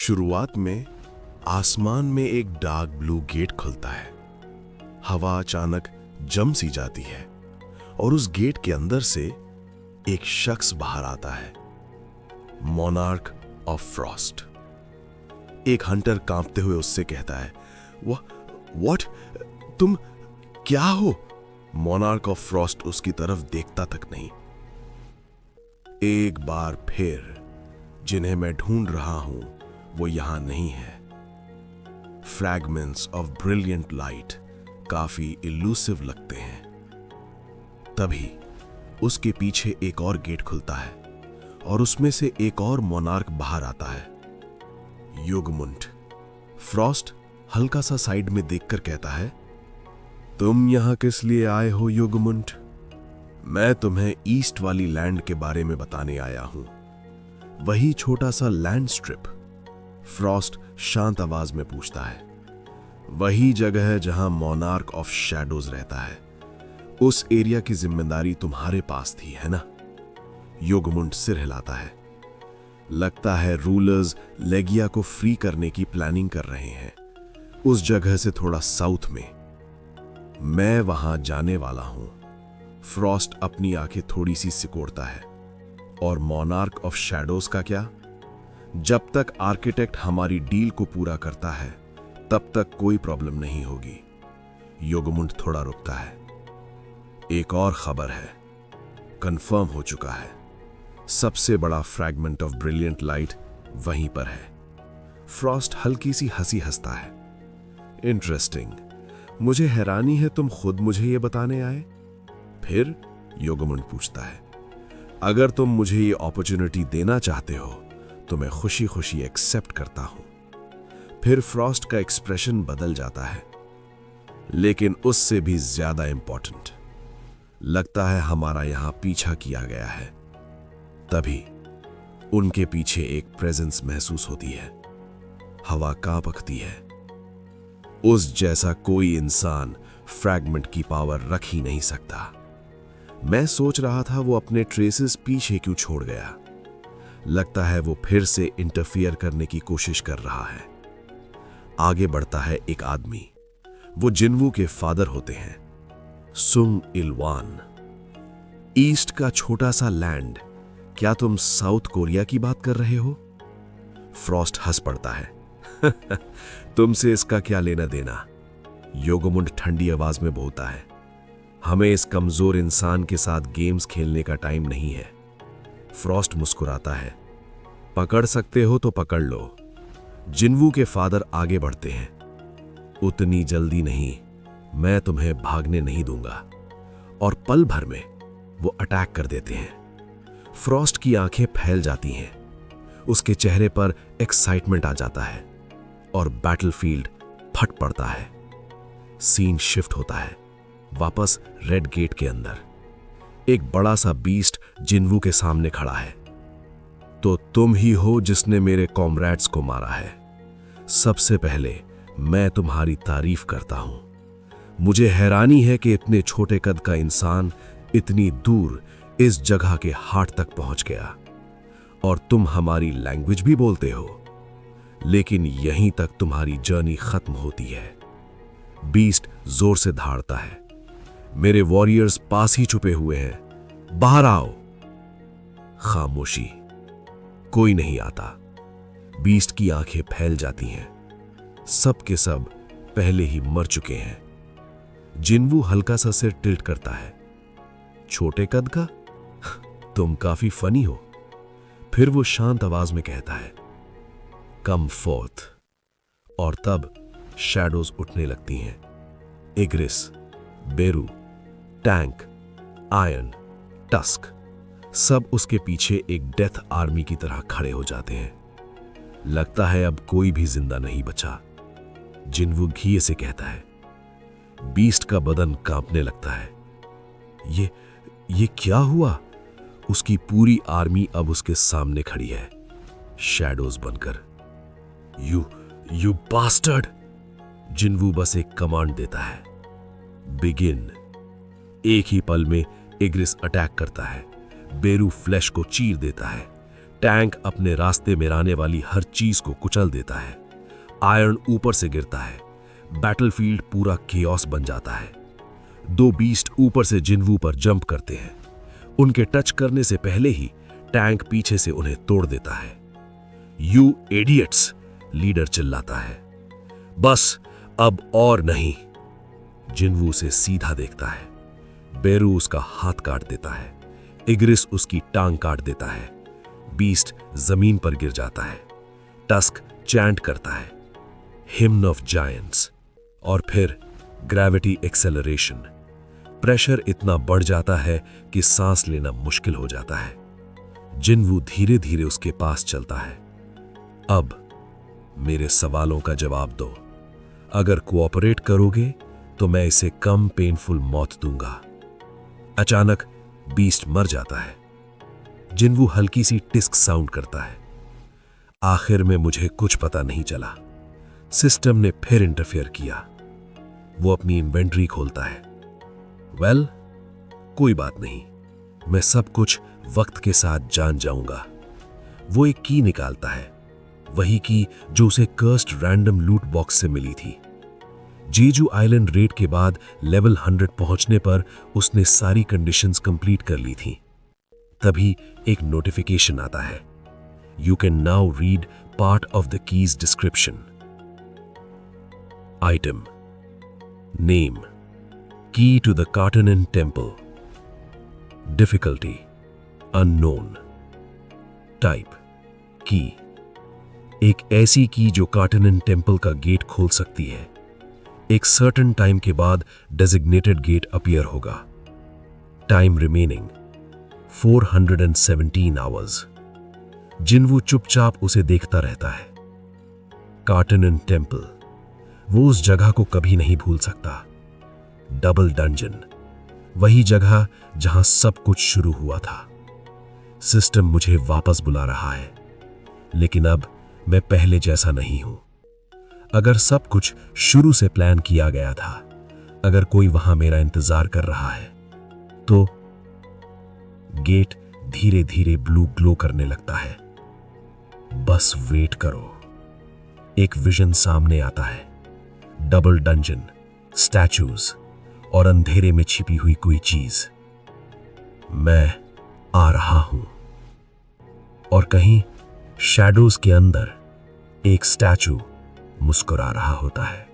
शुरुआत में आसमान में एक डार्क ब्लू गेट खुलता है। हवा अचानक जम सी जाती है और उस गेट के अंदर से एक शख्स बाहर आता है, मोनार्क ऑफ फ्रॉस्ट। एक हंटर कांपते हुए उससे कहता है, व्हाट? तुम क्या हो? मोनार्क ऑफ फ्रॉस्ट उसकी तरफ देखता तक नहीं। एक बार फिर जिन्हें मैं ढूंढ रहा हूं वो यहां नहीं है। फ्रैगमेंट्स ऑफ ब्रिलियंट लाइट काफी इल्यूसिव लगते हैं। तभी उसके पीछे एक और गेट खुलता है और उसमें से एक और मोनार्क बाहर आता है, युगमुंड। फ्रॉस्ट हल्का सा साइड में देखकर कहता है, तुम यहां किस लिए आए हो युगमुंड? मैं तुम्हें ईस्ट वाली लैंड के बारे में बताने आया हूं। वही छोटा सा लैंड स्ट्रिप। फ्रॉस्ट शांत आवाज में पूछता है, वही जगह है जहां मोनार्क ऑफ शैडोज रहता है। उस एरिया की जिम्मेदारी तुम्हारे पास थी, है ना? युगमुंड सिर हिलाता है। लगता है रूलर्स लेगिया को फ्री करने की प्लानिंग कर रहे हैं, उस जगह से थोड़ा साउथ में। मैं वहां जाने वाला हूं। फ्रॉस्ट अपनी आंखें थोड़ी सी सिकोड़ता है। और मोनार्क ऑफ शैडोज का क्या? जब तक आर्किटेक्ट हमारी डील को पूरा करता है तब तक कोई प्रॉब्लम नहीं होगी। युगमुंड थोड़ा रुकता है। एक और खबर है, कंफर्म हो चुका है। सबसे बड़ा फ्रैगमेंट ऑफ ब्रिलियंट लाइट वहीं पर है। फ्रॉस्ट हल्की सी हंसी हंसता है। इंटरेस्टिंग। मुझे हैरानी है तुम खुद मुझे यह बताने आए। फिर युगमुंड पूछता है, अगर तुम मुझे ये अपॉर्चुनिटी देना चाहते हो तो मैं खुशी खुशी एक्सेप्ट करता हूं। फिर फ्रॉस्ट का एक्सप्रेशन बदल जाता है। लेकिन उससे भी ज्यादा इंपॉर्टेंट, लगता है हमारा यहां पीछा किया गया है। तभी उनके पीछे एक प्रेजेंस महसूस होती है। हवा कांप उठती है। उस जैसा कोई इंसान फ्रैगमेंट की पावर रख ही नहीं सकता। मैं सोच रहा था वो अपने ट्रेसेस पीछे क्यों छोड़ गया। लगता है वो फिर से इंटरफियर करने की कोशिश कर रहा है। आगे बढ़ता है एक आदमी। वो जिन्वू के फादर होते हैं, सुंग इलवान। ईस्ट का छोटा सा लैंड। क्या तुम साउथ कोरिया की बात कर रहे हो? फ्रॉस्ट हंस पड़ता है। तुमसे इसका क्या लेना देना? युगमुंड ठंडी आवाज में बोलता है, हमें इस कमजोर इंसान के साथ गेम्स खेलने का टाइम नहीं है। फ्रॉस्ट मुस्कुराता है, पकड़ सकते हो तो पकड़ लो। जिन्वू के फादर आगे बढ़ते हैं, उतनी जल्दी नहीं, मैं तुम्हें भागने नहीं दूंगा। और पल भर में वो अटैक कर देते हैं। फ्रॉस्ट की आंखें फैल जाती हैं। उसके चेहरे पर एक्साइटमेंट आ जाता है और बैटलफील्ड फट पड़ता है। सीन शिफ्ट होता है वापस रेड गेट के अंदर। एक बड़ा सा बीस्ट जिन्वू के सामने खड़ा है। तो तुम ही हो जिसने मेरे कॉमरेड्स को मारा है। सबसे पहले मैं तुम्हारी तारीफ करता हूं। मुझे हैरानी है कि इतने छोटे कद का इंसान इतनी दूर इस जगह के हार्ट तक पहुंच गया। और तुम हमारी लैंग्वेज भी बोलते हो। लेकिन यहीं तक तुम्हारी जर्नी खत्म होती है। बीस्ट जोर से धाड़ता है, मेरे वॉरियर्स पास ही छुपे हुए हैं, बाहर आओ। खामोशी। कोई नहीं आता। बीस्ट की आंखें फैल जाती हैं। सब के सब पहले ही मर चुके हैं। जिन्वू हल्का सा सिर टिल्ट करता है, छोटे कद का? तुम काफी फनी हो। फिर वो शांत आवाज में कहता है, कम फोर्थ। और तब शैडोज उठने लगती हैं। इग्रिस, बेरू, टैंक, आयन, टस्क, सब उसके पीछे एक डेथ आर्मी की तरह खड़े हो जाते हैं। लगता है अब कोई भी जिंदा नहीं बचा। जिन्वू घी से कहता है। बीस्ट का बदन कांपने लगता है। ये क्या हुआ? उसकी पूरी आर्मी अब उसके सामने खड़ी है, शैडोज बनकर। You bastard! जिन्वू बस एक कमांड देता है, बिगिन। एक ही पल में इग्रिस अटैक करता है। बेरू फ्लैश को चीर देता है। टैंक अपने रास्ते में आने वाली हर चीज को कुचल देता है। आयरन ऊपर से गिरता है। बैटलफील्ड पूरा केओस बन जाता है। दो बीस्ट ऊपर से जिन्वू पर जंप करते हैं। उनके टच करने से पहले ही टैंक पीछे से उन्हें तोड़ देता है। यू इडियट्स, लीडर चिल्लाता है। बस अब और नहीं। जिन्वू उसे सीधा देखता है। बेरू उसका हाथ काट देता है। इग्रिस उसकी टांग काट देता है। बीस्ट जमीन पर गिर जाता है। टस्क चैंट करता है, हिम्न ऑफ जायंट्स। और फिर ग्रेविटी एक्सेलरेशन। प्रेशर इतना बढ़ जाता है कि सांस लेना मुश्किल हो जाता है। जिन्वू धीरे धीरे उसके पास चलता है। अब मेरे सवालों का जवाब दो। अगर कोऑपरेट करोगे तो मैं इसे कम पेनफुल मौत दूंगा। अचानक बीस्ट मर जाता है। जिन्वू हल्की सी टिस्क साउंड करता है। आखिर में मुझे कुछ पता नहीं चला। सिस्टम ने फिर इंटरफेयर किया। वो अपनी इन्वेंट्री खोलता है। वेल, कोई बात नहीं, मैं सब कुछ वक्त के साथ जान जाऊंगा। वो एक की निकालता है, वही की जो उसे कर्स्ड रैंडम लूट बॉक्स से मिली थी। जेजू आइलैंड रेड के बाद लेवल 100 पहुंचने पर उसने सारी कंडीशंस कंप्लीट कर ली थी। तभी एक नोटिफिकेशन आता है। You can now read part of the key's description. Item name, key to the Cartnan temple. Difficulty unknown. Type key, एक ऐसी की जो कार्टनन टेम्पल का गेट खोल सकती है। एक सर्टेन टाइम के बाद डेजिग्नेटेड गेट अपीयर होगा। Time remaining 417 hours. जिन्वू चुपचाप उसे देखता रहता है। कार्टनन टेम्पल, वो उस जगह को कभी नहीं भूल सकता। डबल डंजन, वही जगह जहां सब कुछ शुरू हुआ था। सिस्टम मुझे वापस बुला रहा है, लेकिन अब मैं पहले जैसा नहीं हूं। अगर सब कुछ शुरू से प्लान किया गया था, अगर कोई वहां मेरा इंतजार कर रहा है, तो गेट धीरे धीरे ब्लू ग्लो करने लगता है। बस वेट करो। एक विजन सामने आता है। डबल डंजन, स्टैचूज और अंधेरे में छिपी हुई कोई चीज। मैं आ रहा हूं। और कहीं शैडोज के अंदर एक स्टैचू मुस्कुरा रहा होता है।